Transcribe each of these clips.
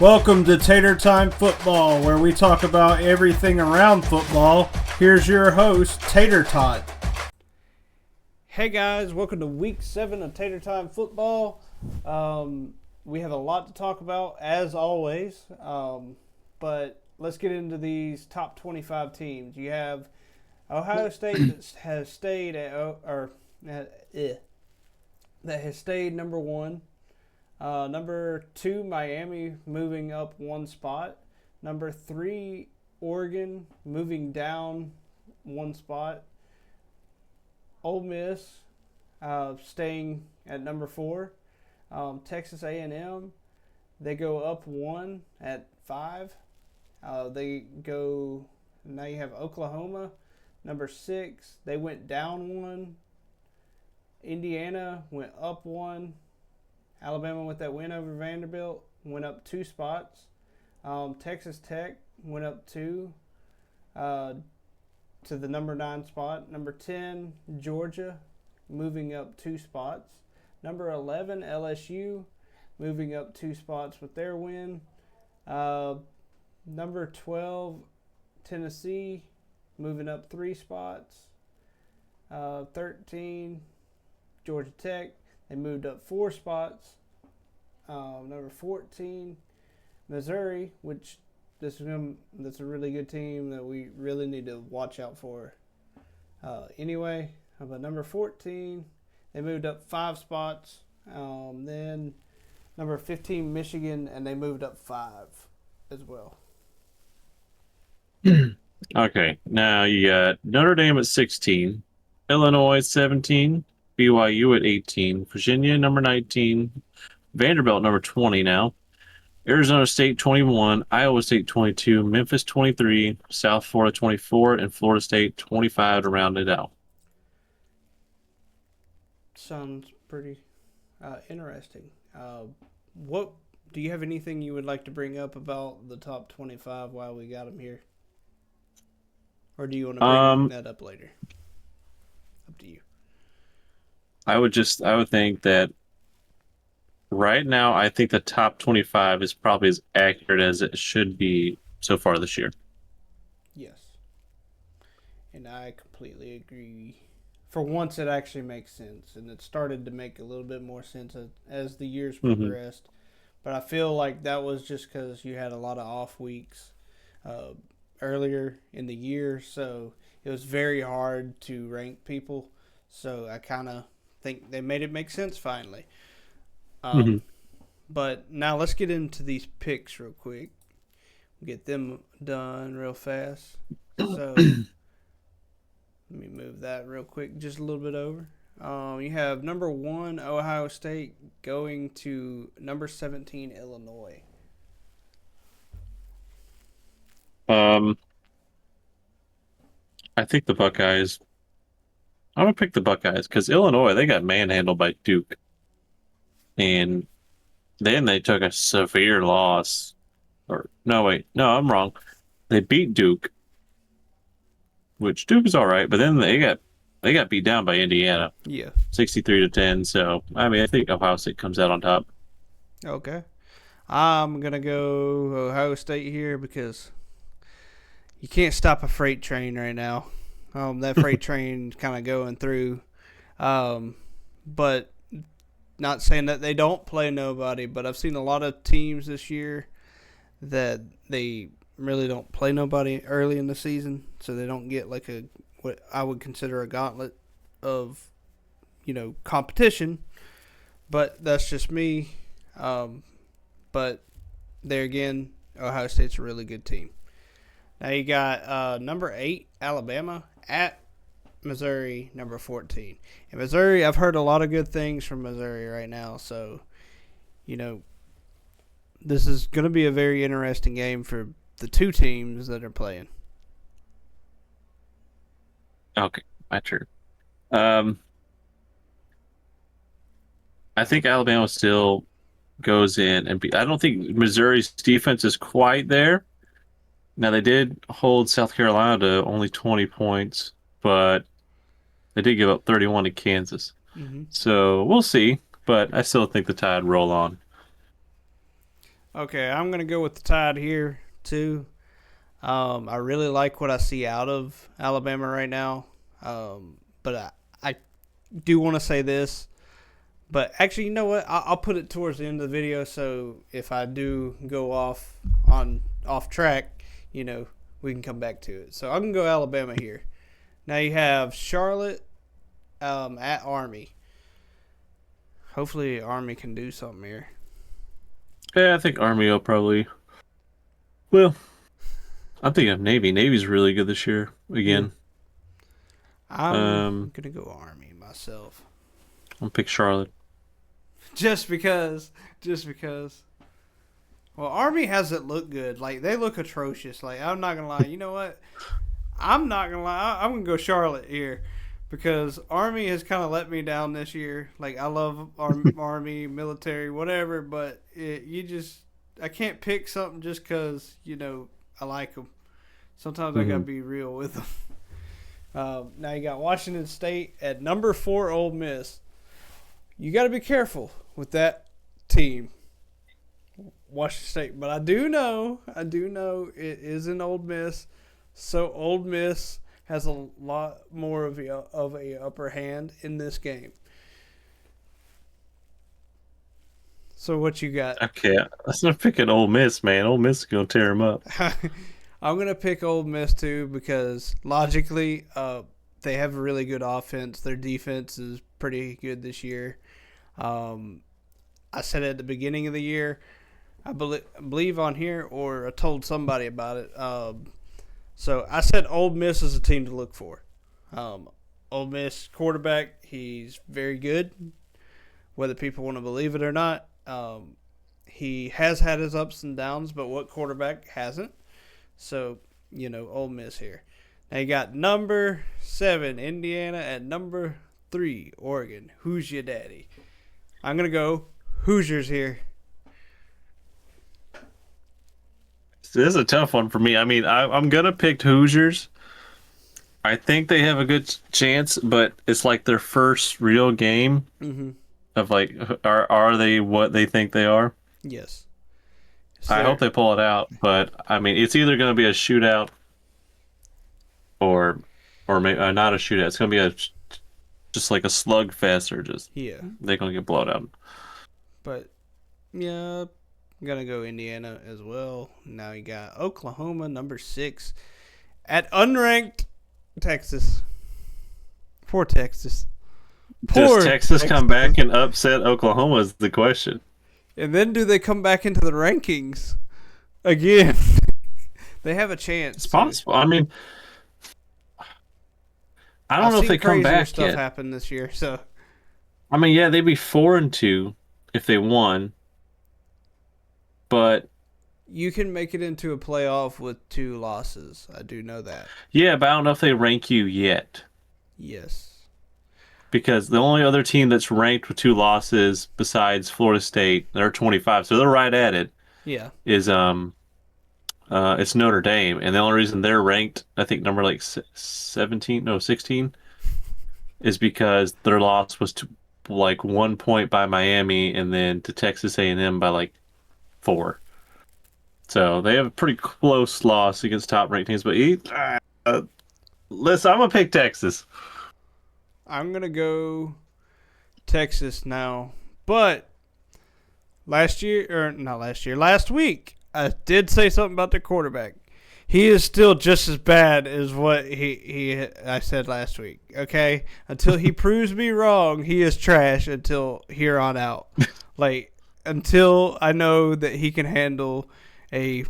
Welcome to Tater Time Football, where we talk about everything around football. Here's your host, Tater Tot. Hey guys, welcome to Week 7 of Tater Time Football. We have a lot to talk about, as always, but let's get into these top 25 teams. You have Ohio State that has stayed number 1. Number 2, Miami, moving up one spot. Number 3, Oregon, moving down one spot. Ole Miss, staying at number 4. Texas A&M, they go up 1 at 5. Now you have Oklahoma, number 6. They went down 1. Indiana went up 1. Alabama, with that win over Vanderbilt, went up 2 spots. Texas Tech went up 2 to the number 9 spot. Number 10, Georgia, moving up 2 spots. Number 11, LSU, moving up 2 spots with their win. Number 12, Tennessee, moving up 3 spots. 13, Georgia Tech, they moved up 4 spots. Number 14, Missouri, which that's a really good team that we really need to watch out for. But number 14, they moved up 5 spots. Then number 15, Michigan, and they moved up 5 as well. Okay, now you got Notre Dame at 16, Illinois at 17, BYU at 18, Virginia number 19, Vanderbilt number 20 now, Arizona State 21, Iowa State 22, Memphis 23, South Florida 24, and Florida State 25 to round it out. Sounds pretty interesting. What do you have anything you would like to bring up about the top 25 while we got them here? Or do you want to bring that up later? Up to you. I would think that right now, I think the top 25 is probably as accurate as it should be so far this year. Yes. And I completely agree. For once, it actually makes sense. And it started to make a little bit more sense as the years progressed. But I feel like that was just because you had a lot of off weeks earlier in the year. So it was very hard to rank people. So I kind of think they made it make sense finally. But now let's get into these picks real quick. Get them done real fast. So let me move that real quick, just a little bit over. You have number 1, Ohio State, going to number 17, Illinois. I think the Buckeyes. I'm gonna pick the Buckeyes because Illinois, they got manhandled by Duke, and then they took a severe loss. Or no, wait, no, I'm wrong. They beat Duke, which Duke is all right, but then they got beat down by Indiana. Yeah. 63-10. So I mean, I think Ohio State comes out on top. Okay. I'm gonna go Ohio State here because you can't stop a freight train right now. That freight train kind of going through. But not saying that they don't play nobody, but I've seen a lot of teams this year that they really don't play nobody early in the season, so they don't get like what I would consider a gauntlet of, competition. But that's just me. But there again, Ohio State's a really good team. Now you got number 8, Alabama, at Missouri, number 14. And Missouri, I've heard a lot of good things from Missouri right now. So, this is going to be a very interesting game for the two teams that are playing. Okay, my turn. I think Alabama still goes in and I don't think Missouri's defense is quite there. Now, they did hold South Carolina to only 20 points, but they did give up 31 to Kansas. Mm-hmm. So we'll see, but I still think the Tide roll on. Okay, I'm gonna go with the Tide here too. I really like what I see out of Alabama right now. But I do want to say this. But actually, you know what? I'll put it towards the end of the video. So if I do go off track, we can come back to it. So I'm gonna go Alabama here. Now you have Charlotte at Army. Hopefully, Army can do something here. Yeah, I think Army will probably. Well, I'm thinking of Navy. Navy's really good this year again. I'm gonna go Army myself. I'll pick Charlotte. Just because. Well, Army hasn't looked good. Like, they look atrocious. Like, I'm not gonna lie. You know what? I'm not gonna lie. I'm gonna go Charlotte here because Army has kind of let me down this year. Like, I love Army, military, whatever, but I can't pick something just because I like them. Sometimes I gotta be real with them. Now you got Washington State at number 4, Ole Miss. You got to be careful with that team, Washington State. But I do know it is an Ole Miss, so Ole Miss has a lot more of a upper hand in this game. So what you got? Okay, I was gonna pick an Ole Miss, man. Ole Miss is gonna tear him up. I'm gonna pick Ole Miss too because logically, they have a really good offense. Their defense is pretty good this year. I said it at the beginning of the year. I believe on here, or I told somebody about it. So I said Ole Miss is a team to look for. Ole Miss quarterback, he's very good, whether people want to believe it or not. He has had his ups and downs, but what quarterback hasn't? So, Ole Miss here. Now you got number 7, Indiana, at number 3, Oregon. Who's your daddy? I'm going to go Hoosiers here. This is a tough one for me. I mean, I'm gonna pick Hoosiers. I think they have a good chance, but it's like their first real game of like, are they what they think they are? Yes. I hope they pull it out, but I mean, it's either going to be a shootout or maybe not a shootout. It's going to be just like a slugfest, or just they're going to get blown out. But yeah, I'm gonna go Indiana as well. Now you got Oklahoma, number 6, at unranked Texas. Poor Texas. Does Texas come back and upset Oklahoma is the question. And then do they come back into the rankings again? They have a chance. It's possible. I mean, I don't know if they come back stuff yet. Happened this year, so. I mean, yeah, they'd be 4-2 if they won, but you can make it into a playoff with 2 losses. I do know that. Yeah, but I don't know if they rank you yet. Yes. Because the only other team that's ranked with 2 losses besides Florida State, they're 25, so they're right at it. Yeah. Is it's Notre Dame, and the only reason they're ranked, I think number like 16, is because their loss was to like 1 point by Miami, and then to Texas A&M by like 4. So they have a pretty close loss against top ranked teams. But listen, I'm gonna pick Texas. I'm gonna go Texas now, but last week I did say something about their quarterback. He is still just as bad as what I said last week. Okay, until he proves me wrong, he is trash until here on out. Like, until I know that he can handle a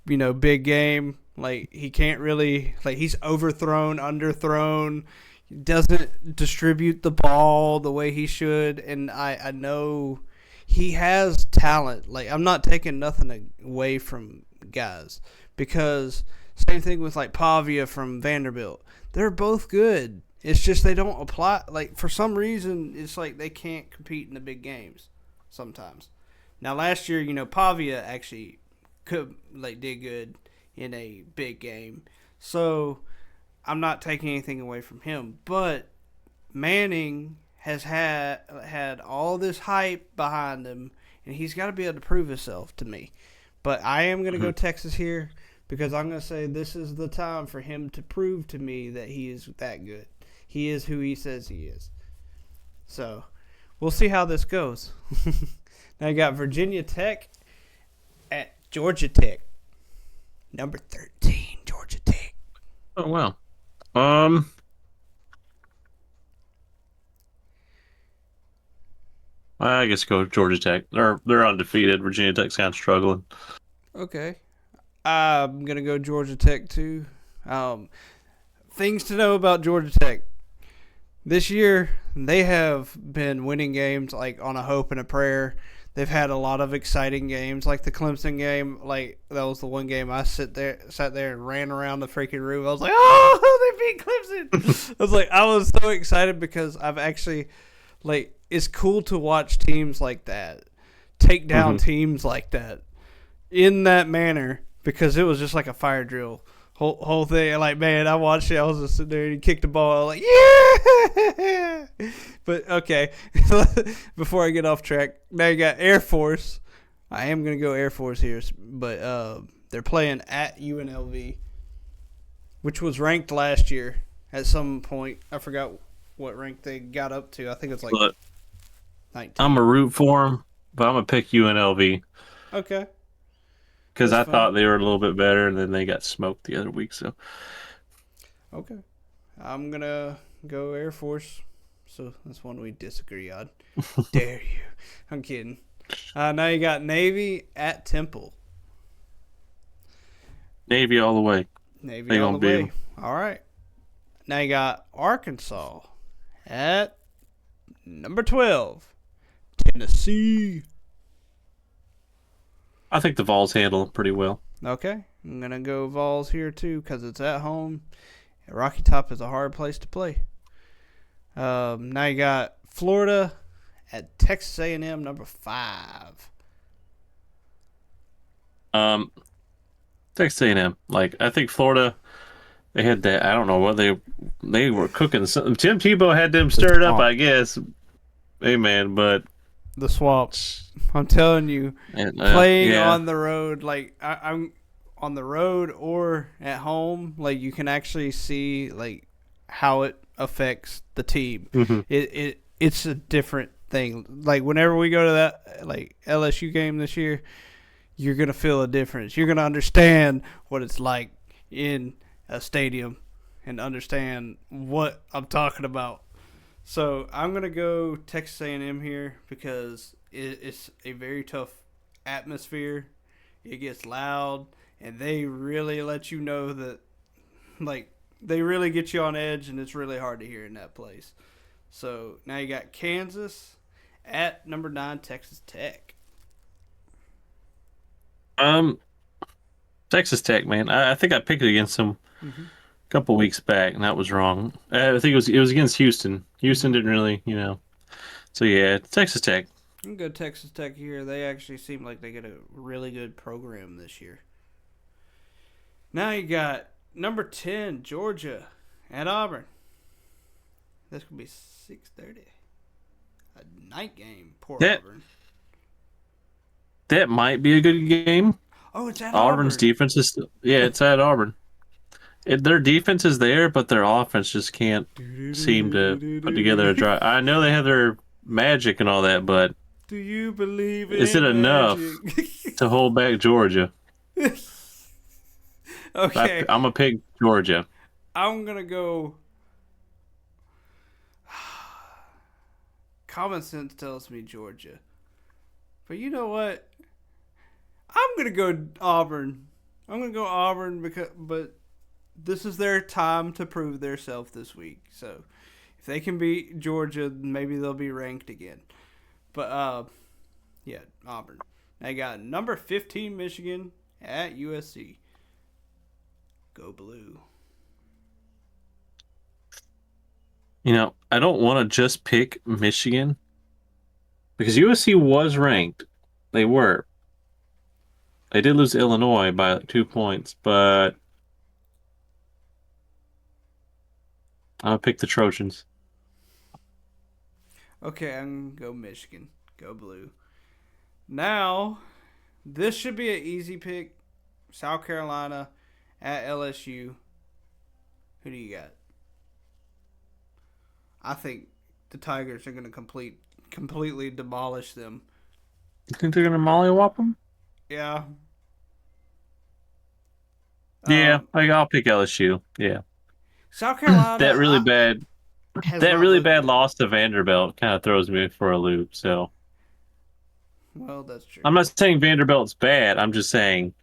big game. Like, he can't really, like, he's overthrown, underthrown. Doesn't distribute the ball the way he should, and I know he has talent. Like, I'm not taking nothing away from guys, because same thing with like Pavia from Vanderbilt. They're both good. It's just they don't apply. Like, for some reason, it's like they can't compete in the big games sometimes. Now last year, Pavia actually did good in a big game, so I'm not taking anything away from him, but Manning has had all this hype behind him, and he's got to be able to prove himself to me. But I am going to go Mhm. Texas here because I'm going to say this is the time for him to prove to me that he is that good. He is who he says he is. So we'll see how this goes. Now you got Virginia Tech at Georgia Tech. Number 13, Georgia Tech. Oh wow. Um, I guess go Georgia Tech. They're undefeated. Virginia Tech's kind of struggling. Okay. I'm going to go Georgia Tech too. Um, things to know about Georgia Tech. This year, they have been winning games like on a hope and a prayer. They've had a lot of exciting games, like the Clemson game. Like that was the one game I sat there and ran around the freaking room. I was like, "Oh, they beat Clemson!" I was so excited because I've actually like it's cool to watch teams like that take down Hmm. teams like that in that manner because it was just like a fire drill. Whole thing, like man, I watched it. I was just sitting there and he kicked the ball. I was like, yeah. But okay, before I get off track, now you got Air Force. I am gonna go Air Force here, but they're playing at UNLV, which was ranked last year at some point. I forgot what rank they got up to. I think it's like But I'm 19. a root for them, but I'm gonna pick UNLV Okay, because that's I fine. thought they were a little bit better, and then they got smoked the other week. So Okay. I'm gonna go Air Force. So that's one we disagree on. Dare you? I'm kidding. Now you got Navy at Temple. Navy all the way. Navy They all gonna the beat way. them. All right. Now you got Arkansas at number 12. Tennessee. I think the Vols handle them pretty well. Okay. I'm gonna go Vols here too because it's at home. Rocky Top is a hard place to play. Now you got Florida at Texas A&M number 5. Um, Texas A&M. Like I think Florida, they had that. I don't know what they were cooking. Tim Tebow had them The stirred up, swamp. I guess. Amen. But The swamp. I'm telling you, and, playing yeah. on the road, like I'm on the road or at home, like you can actually see like how it affects the team. Hmm. It's a different thing. Like whenever we go to that like LSU game this year, you're gonna feel a difference. You're gonna understand what it's like in a stadium and understand what I'm talking about. So I'm gonna go Texas A&M here because it's a very tough atmosphere. It gets loud, and they really let you know that, like, they really get you on edge, and it's really hard to hear in that place. So now you got Kansas at number 9, Texas Tech. Um, Texas Tech, man. I think I picked it against them Mm-hmm. a couple weeks back, and that was wrong. I think it was against Houston. Mm-hmm. Houston didn't really. So yeah, Texas Tech. You can go Texas Tech here. They actually seem like they get a really good program this year. Now you got number 10, Georgia at Auburn. This could be 6:30. A night game. Poor That Auburn. that might be a good game. Oh, it's at Auburn's Auburn. defense is yeah, it's at Auburn. Their defense is there, but their offense just can't seem to put together a drive. I know they have their magic and all that, but Do you believe is it in enough magic? to hold back Georgia? Okay, I'm a pick Georgia. I'm gonna go. Common sense tells me Georgia, but you know what? I'm gonna go Auburn. I'm gonna go Auburn but this is their time to prove themselves this week. So if they can beat Georgia, maybe they'll be ranked again. But yeah, Auburn. Now you got number 15 Michigan at USC. Go blue. I don't want to just pick Michigan because USC was ranked. They were. They did lose to Illinois by like 2 points, but I'll pick the Trojans. Okay, I'm gonna go Michigan. Go blue. Now This should be an easy pick. South Carolina at LSU. Who do you got? I think the Tigers are going to completely demolish them. You think they're gonna mollywop them? Yeah. Yeah, Um, I'll pick LSU. Yeah, South Carolina that really bad, has that not really looked bad good. loss to Vanderbilt kind of throws me for a loop. So Well, that's true. I'm not saying Vanderbilt's bad. I'm just saying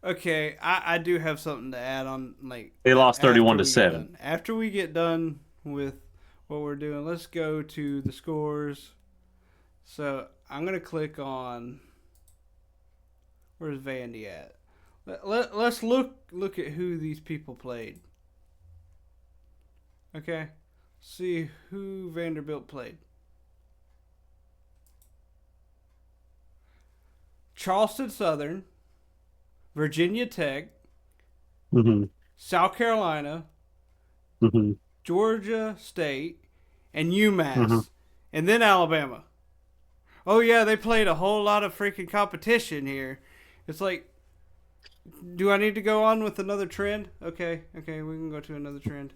Okay, I do have something to add on, like they lost after 31 to we get 7. done. After we get done with what we're doing, let's go to the scores. So I'm gonna click on where's Vandy at. Let's look at who these people played. Okay, see who Vanderbilt played. Charleston Southern, Virginia Tech, Mm-hmm. South Carolina, Mm-hmm. Georgia State, and Mm-hmm. UMass, and then Alabama. Oh yeah, they played a whole lot of freaking competition here. It's like, do I need to go on with another trend? Okay, we can go to another trend.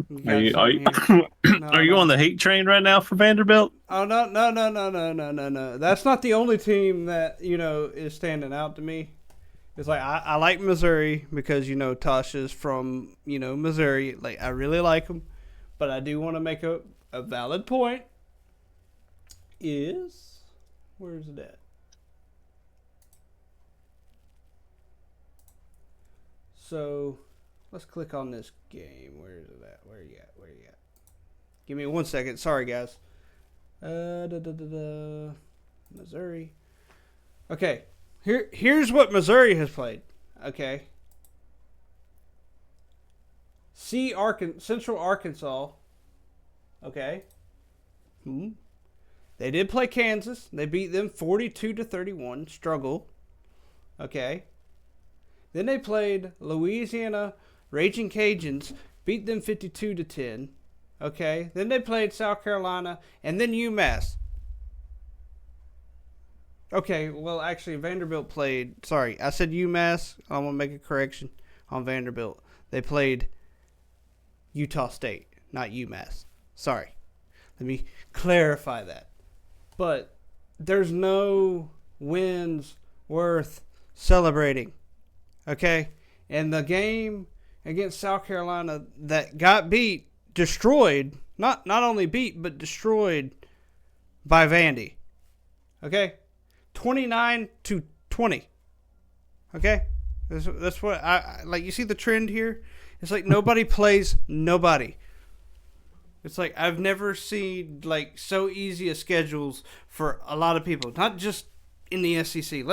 You Are got you are something you, here? are No, you on no. the hate train right now for Vanderbilt? Oh no. That's not the only team that is standing out to me. It's like I like Missouri because Tasha's from Missouri. Like I really like them, but I do want to make a valid point. Is where is it at? So let's click on this game. Where is it at? Where are you at? Where are you at? Give me 1 second. Sorry, guys. Missouri. Okay. Here's what Missouri has played. Okay. Central Arkansas. Okay. They did play Kansas. They beat them 42-31. Struggle. Okay. Then they played Louisiana Raging Cajuns, beat them 52-10. Okay. Then they played South Carolina and then UMass. Okay, well actually Vanderbilt played, sorry, I said UMass. I want to make a correction on Vanderbilt. They played Utah State, not UMass. Sorry. Let me clarify that. But there's no wins worth celebrating. Okay? And the game against South Carolina that got beat, destroyed, not only beat, but destroyed by Vandy. Okay? 29-20. Okay? That's what I like. You see the trend here? It's like nobody plays nobody. It's like I've never seen like so easy a schedules for a lot of people, not just in the SEC.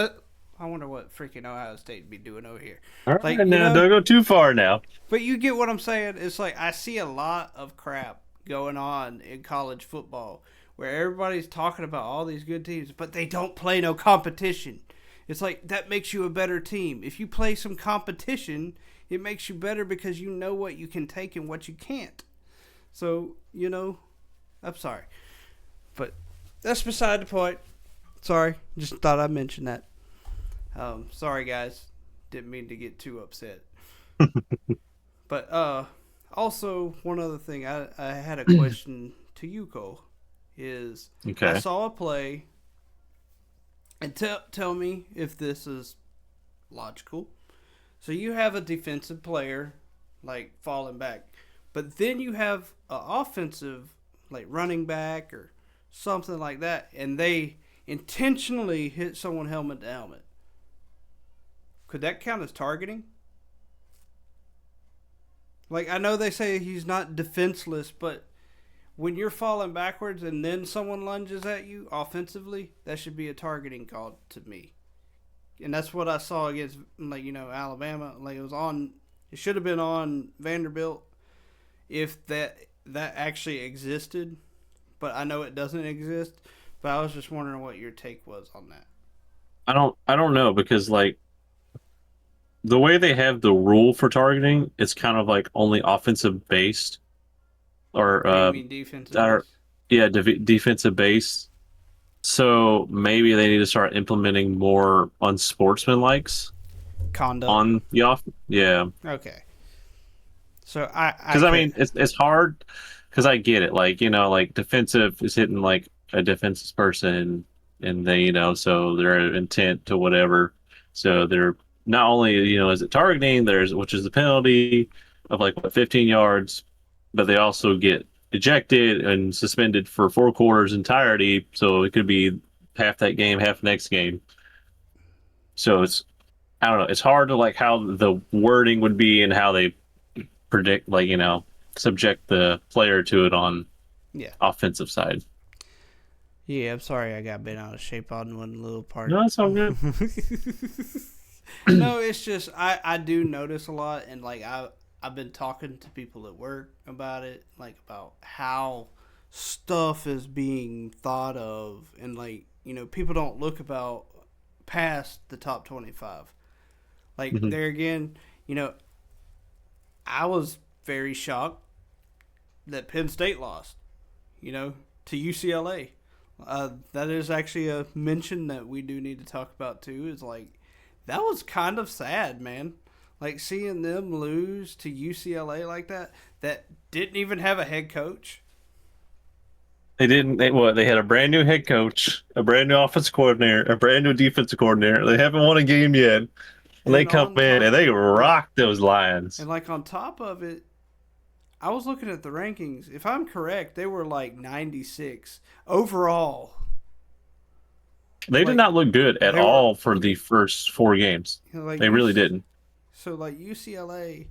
I wonder what freaking Ohio State be doing over here. All Like right, now don't go too far now. but you get what I'm saying. It's like I see a lot of crap going on in college football where everybody's talking about all these good teams, but they don't play no competition. It's like that makes you a better team. If you play some competition, it makes you better because you know what you can take and what you can't. So, I'm sorry. But that's beside the point. Sorry. Just thought I'd mention that. Sorry, guys. Didn't mean to get too upset. But also, one other thing. I had a question to you, Cole. Is I Okay. saw a play, and tell me if this is logical. So you have a defensive player, like, falling back. But then you have an offensive, like running back or something like that, and they intentionally hit someone helmet to helmet. Could that count as targeting? Like, I know they say he's not defenseless, but when you're falling backwards and then someone lunges at you offensively, that should be a targeting call to me. And that's what I saw against, like, Alabama. Like, it should have been on Vanderbilt if that actually existed, but I know it doesn't exist. But I was just wondering what your take was on that. I don't know because like the way they have the rule for targeting, it's kind of like only offensive based or What do you mean defensive or base? yeah, defensive based. So maybe they need to start implementing more unsportsmanlikes Conduct. on the off. Yeah, Okay. So I because I could. mean it's hard because I get it. Like like defensive is hitting like a defensive person, and they so their intent to whatever. So they're not only is it targeting there's which is the penalty of like what 15 yards, but they also get ejected and suspended for 4 quarters entirety. So it could be half that game, half next game. So it's I don't know. It's hard to like how the wording would be and how they predict like subject the player to it on Yeah. offensive side. Yeah, I'm sorry I got bent out of shape on one little part. No, that's all good. No, it's just I do notice a lot, and like I've been talking to people at work about it, like about how stuff is being thought of, and like people don't look about past the top 25. Like Mhm. there again, you know, I was very shocked that Penn State lost, to UCLA. That is actually a mention that we do need to talk about too. Is like that was kind of sad, man. Like seeing them lose to UCLA like that. That didn't even have a head coach. They didn't. They had a brand new head coach, a brand new offensive coordinator, a brand new defensive coordinator. They haven't won a game yet, and they And come on in and top, they yeah, rock those Lions. and like on top of it, I was looking at the rankings. If I'm correct, they were like 96 overall. They did Like not look good at they were all for the first 4 games. like They you. really didn't. So like UCLA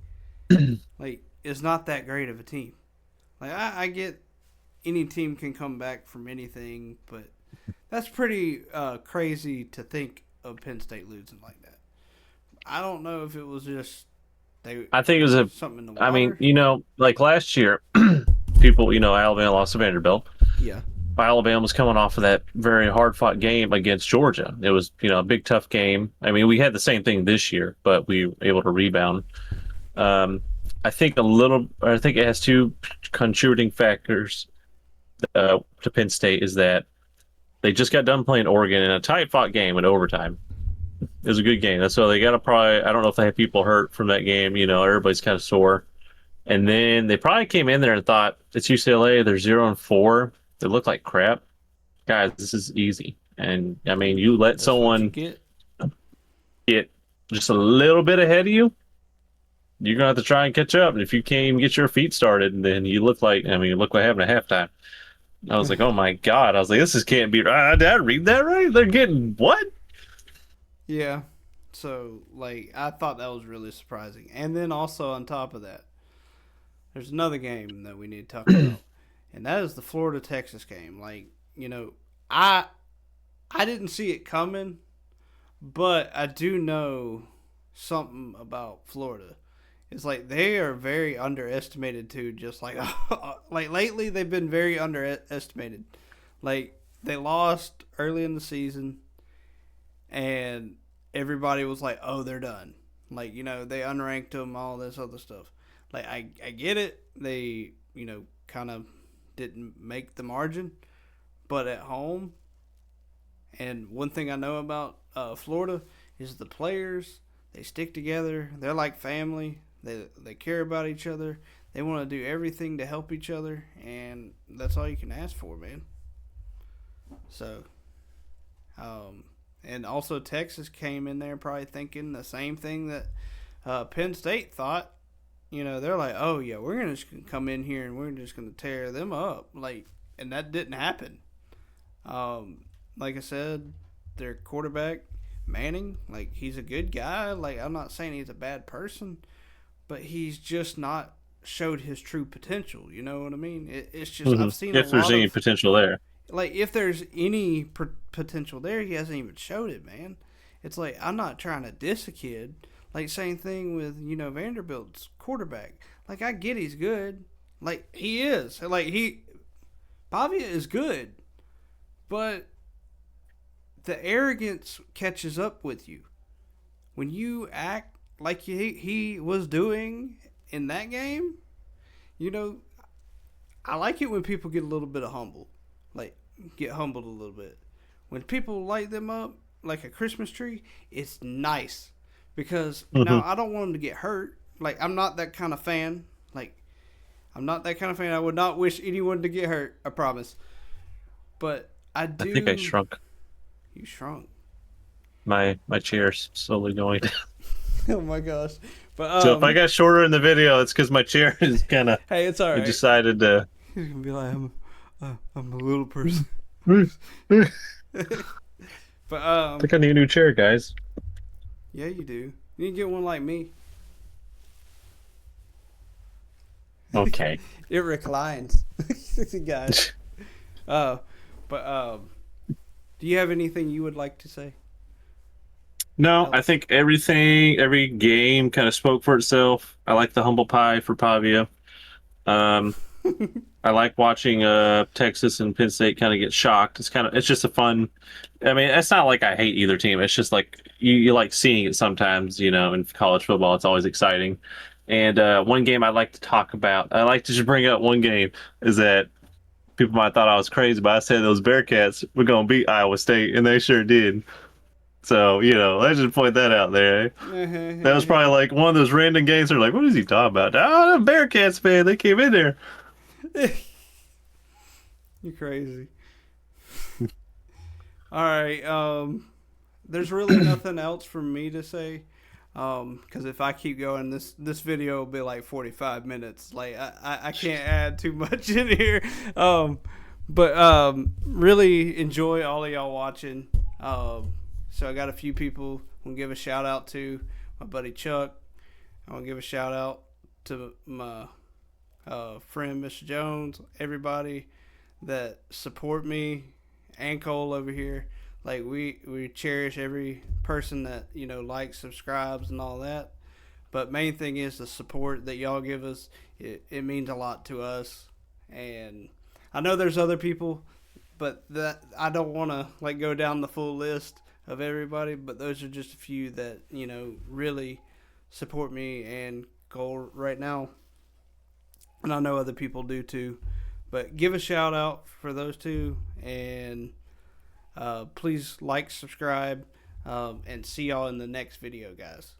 like is not that great of a team. Like I get any team can come back from anything, but that's pretty crazy to think of Penn State losing like that. I don't know if it was just they I think it was a. something in the I mean, water. like last year, people, Alabama lost to Vanderbilt. Yeah, Alabama was coming off of that very hard fought game against Georgia. It was, a big tough game. I mean, we had the same thing this year, but we were able to rebound. Um, I think it has two contributing factors to Penn State is that they just got done playing Oregon in a tight fought game in overtime. It was a good game. That's so they got to probably, I don't know if they had people hurt from that game. Everybody's kind of sore. And then they probably came in there and thought, it's UCLA, they're 0-4. They look like crap. Guys, this is easy. And I mean, you let that's what you someone get. get just a little bit ahead of you, you're gonna have to try and catch up. And if you can't even get your feet started, then you look like you look what happened at halftime. I was like, oh my god! I was like, this is can't be right. Did I read that right? They're getting what? Yeah. So like I thought that was really surprising. And then also on top of that, there's another game that we need to talk about. And that is the Florida Texas game. Like, I I didn't see it coming, but I do know something about Florida. It's like they are very underestimated too. Just like like lately, they've been very underestimated. Like they lost early in the season, and everybody was like, "Oh, they're done." Like they unranked them, all this other stuff. Like I get it. They kind of didn't make the margin, but at home. And one thing I know about Florida is the players. They stick together. They're like family. They care about each other. They want to do everything to help each other, and that's all you can ask for, man. So, and also Texas came in there probably thinking the same thing that Penn State thought. They're like, oh yeah, we're gonna just come in here and we're just gonna tear them up, like, and that didn't happen. Like I said, their quarterback Manning, like he's a good guy. Like I'm not saying he's a bad person, but he's just not showed his true potential. You know what I mean? It's just I've seen a If there's lot any of potential there. like if there's any potential there, he hasn't even showed it, man. It's like I'm not trying to diss a kid. Like same thing with Vanderbilt's quarterback. Like I get he's good. Like he is. Like Pavia is good, but the arrogance catches up with you when you act like he was doing in that game. You know, I like it when people get a little bit of humble, like get humbled a little bit. when people light them up like a Christmas tree, it's nice because Hmm. now I don't want them to get hurt. Like I'm not that kind of fan. Like I'm not that kind of fan. I would not wish anyone to get hurt. I promise. But I I think I do. shrunk. You shrunk. My chair's slowly going down. Oh my gosh. But So if I got shorter in the video, it's because my chair is kind of. hey, it's all It right. decided to. He's gonna be like, I'm a little person. I But think I need a new chair, guys. yeah, you do. You need to get one like me. Okay. It reclines, guys. Uh, but do you have anything you would like to say? No, I think every game kind of spoke for itself. I like the humble pie for Pavia. Um, I like watching Texas and Penn State kind of get shocked. It's just a fun. I mean, it's not like I hate either team. It's just like you like seeing it sometimes. In college football, it's always exciting. And one game I like to talk about, I like to just bring up one game is that people might have thought I was crazy, but I said those Bearcats were going to beat Iowa State, and they sure did. So, let's just point that out there. That was probably like one of those random games. They're like, what is he talking about? Oh, the Bearcats, man. They came in there. You're crazy. All right. There's really nothing else for me to say. Because if I keep going, this video will be like 45 minutes. Like I can't add too much in here. But really enjoy all of y'all watching. So I got a few people I'm gonna give a shout out to. My buddy Chuck. I want to give a shout out to my friend Mr. Jones. Everybody that support me and Cole over here. Like we cherish every person that likes, subscribes, and all that. But main thing is the support that y'all give us. It means a lot to us, and I know there's other people, but that I don't want to like go down the full list of everybody. But those are just a few that really support me and Cole right now, and I know other people do too. But give a shout out for those two, and please like, subscribe, and see y'all in the next video, guys.